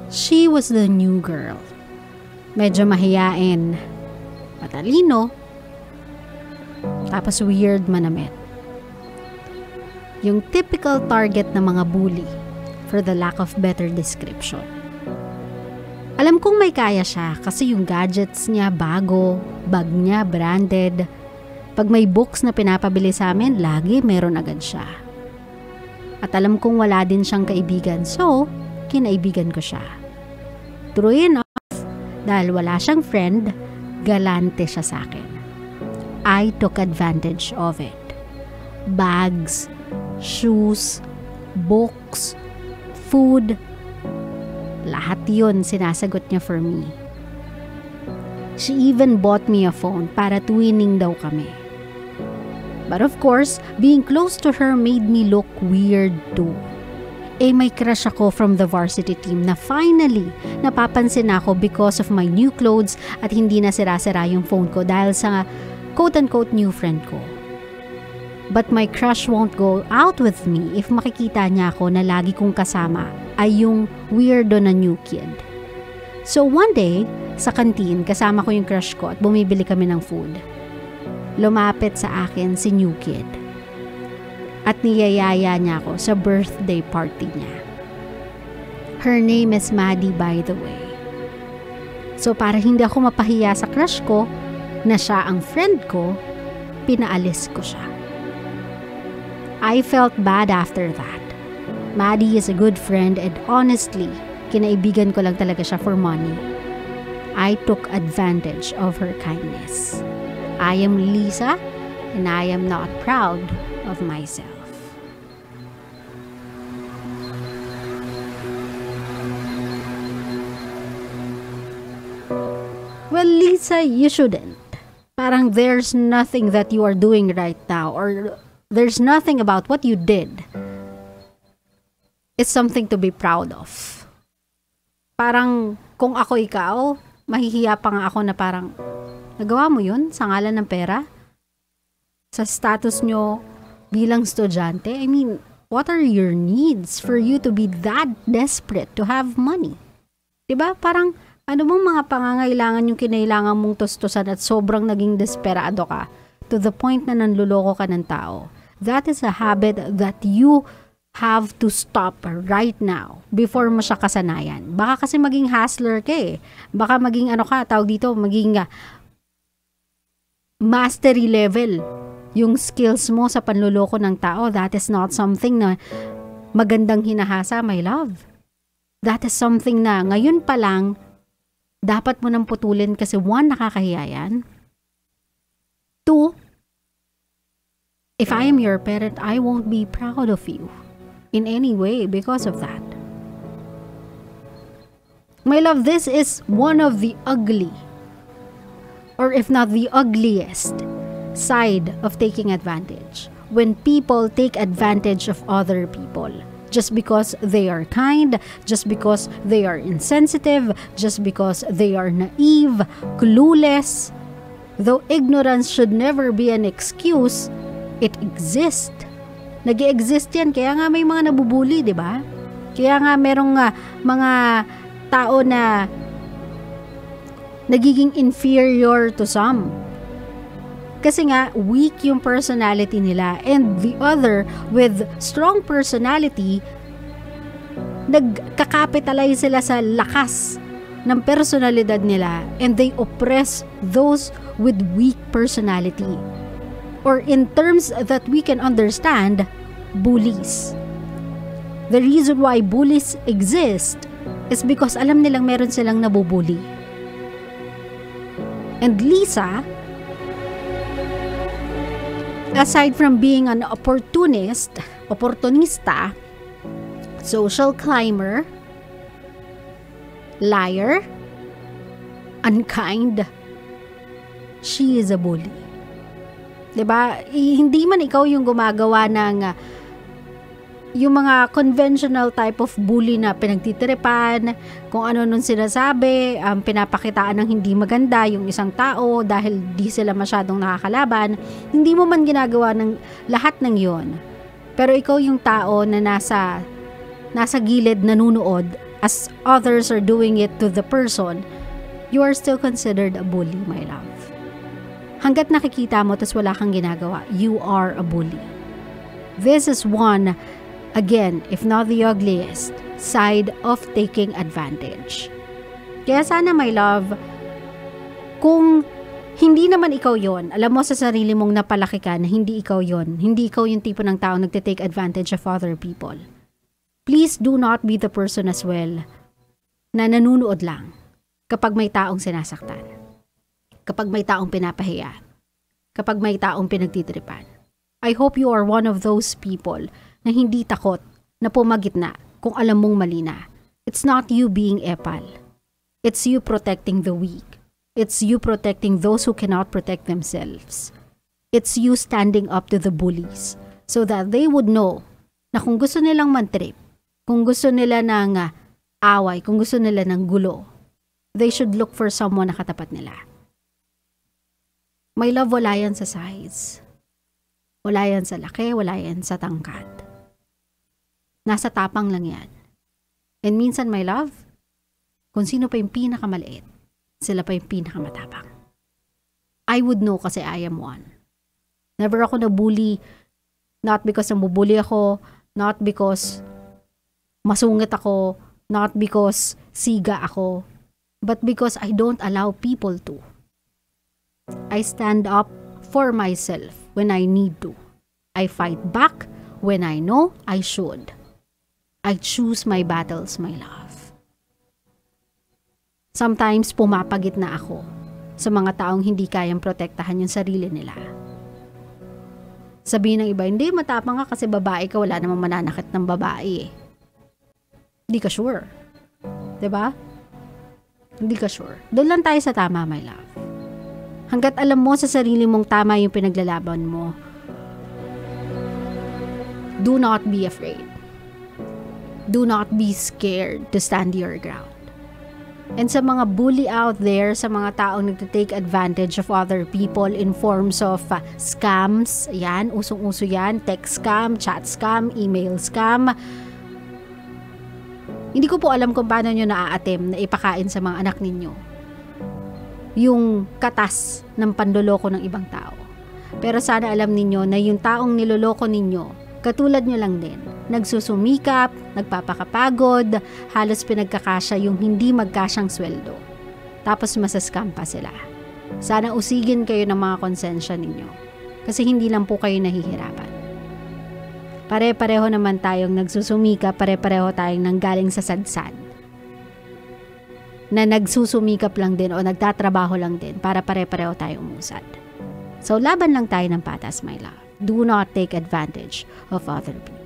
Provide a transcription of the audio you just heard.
She was the new girl. Medyo mahiyain, matalino, tapos weird manamit. Yung typical target ng mga bully, for the lack of better description. Alam kong may kaya siya kasi yung gadgets niya bago, bag niya branded. Pag may books na pinapabili sa amin, lagi meron agad siya. At alam kong wala din siyang kaibigan, so kinaibigan ko siya. True enough, dahil wala siyang friend, galante siya sa akin. I took advantage of it. Bags, shoes, books, food, lahat yun sinasagot niya for me. She even bought me a phone para twinning daw kami. But of course, being close to her made me look weird too. May crush ako from the varsity team na finally napapansin ako because of my new clothes at hindi na sira-sira yung phone ko dahil sa quote-unquote new friend ko. But my crush won't go out with me if makikita niya ako na lagi kong kasama ay yung weirdo na new kid. So one day, sa kantin, kasama ko yung crush ko at bumibili kami ng food. Lumapit sa akin si new kid. At niyayaya niya ako sa birthday party niya. Her name is Maddie, by the way. So para hindi ako mapahiya sa crush ko, na siya ang friend ko, pinaalis ko siya. I felt bad after that. Maddie is a good friend and honestly, kinaibigan ko lang talaga siya for money. I took advantage of her kindness. I am Lisa and I am not proud of myself. Well, Lisa, you shouldn't. Parang there's nothing that you are doing right now or there's nothing about what you did. It's something to be proud of. Parang kung ako ikaw, mahihiya pa nga ako na parang nagawa mo yun sa ngalan ng pera? Sa status nyo bilang estudyante? I mean, what are your needs for you to be that desperate to have money? Diba? Parang ano mong mga pangangailangan yung kinailangan mong tustusan at sobrang naging desperado ka to the point na nanluloko ka ng tao. That is a habit that you have to stop right now before mo siya kasanayan. Baka kasi maging hustler ka eh. Baka maging tawag dito, maging mastery level yung skills mo sa panluloko ng tao. That is not something na magandang hinahasa, my love. That is something na ngayon pa lang dapat mo nang putulin kasi one, nakakahiya yan. Two, if I am your parent, I won't be proud of you in any way because of that. My love, this is one of the ugly, or if not the ugliest, side of taking advantage. When people take advantage of other people. Just because they are kind, just because they are insensitive, just because they are naive, clueless. Though ignorance should never be an excuse, it exists. Nag-i-exist yan, kaya nga may mga nabubuli, di ba? Kaya nga merong mga tao na nagiging inferior to some. Kasi nga, weak yung personality nila. And the other, with strong personality, nagkakapitalize sila sa lakas ng personalidad nila. And they oppress those with weak personality. Or in terms that we can understand, bullies. The reason why bullies exist is because alam nilang meron silang nabubuli. And Lisa, aside from being an opportunista, social climber, liar, unkind, she is a bully. Diba? Hindi man ikaw yung gumagawa ng yung mga conventional type of bully na pinagtitiripan, kung ano nun sinasabi, pinapakitaan ng hindi maganda yung isang tao dahil di sila masyadong nakakalaban, hindi mo man ginagawa ng lahat ng yon. Pero ikaw yung tao na nasa gilid nanunood as others are doing it to the person, you are still considered a bully, my love. Hanggat nakikita mo tas wala kang ginagawa, you are a bully. This is one, again, if not the ugliest, side of taking advantage. Kaya sana, my love, kung hindi naman ikaw yon, alam mo sa sarili mong napalaki ka na hindi ikaw yon, hindi ikaw yung tipo ng tao nagte-take advantage of other people. Please do not be the person as well na nanunood lang kapag may taong sinasaktan, kapag may taong pinapahiya, kapag may taong pinagtitripan. I hope you are one of those people na hindi takot na pumagitna kung alam mong mali na. It's not you being epal. It's you protecting the weak. It's you protecting those who cannot protect themselves. It's you standing up to the bullies so that they would know na kung gusto nilang mantrip, kung gusto nila ng away, kung gusto nila ng gulo, they should look for someone na katapat nila. My love, wala yan sa size. Wala yan sa laki, wala yan sa tangkad. Nasa tapang lang yan. And minsan, my love, kung sino pa yung pinakamaliit, sila pa yung pinakamatapang. I would know kasi I am one. Never ako nabully, not because nabubully ako, not because masungit ako, not because siga ako, but because I don't allow people to. I stand up for myself when I need to. I fight back when I know I should. I choose my battles, my love. Sometimes pumapagit na ako sa mga taong hindi kayang protektahan yung sarili nila. Sabihin ng iba, hindi, matapang ka kasi babae ka, wala namang mananakit ng babae eh. Hindi ka sure. 'Di ba? Hindi ka sure. Doon lang tayo sa tama, my love. Hanggat alam mo sa sarili mong tama yung pinaglalaban mo, do not be afraid. Do not be scared to stand your ground. And sa mga bully out there, sa mga taong nagtitake advantage of other people in forms of scams, yan, usong-uso yan, text scam, chat scam, email scam. Hindi ko po alam kung paano nyo na-attempt na ipakain sa mga anak ninyo yung katas ng panloloko ng ibang tao. Pero sana alam ninyo na yung taong niloloko ninyo, katulad nyo lang din, nagsusumikap, nagpapakapagod, halos pinagkakasya yung hindi magkasyang sweldo. Tapos masascam pa sila. Sana usigin kayo ng mga konsensya ninyo. Kasi hindi lang po kayo nahihirapan. Pare-pareho naman tayong nagsusumikap, pare-pareho tayong nanggaling sa sadsad. Na nagsusumikap lang din o nagtatrabaho lang din para pare-pareho tayong umusad. So laban lang tayo ng patas, my love. Do not take advantage of other people.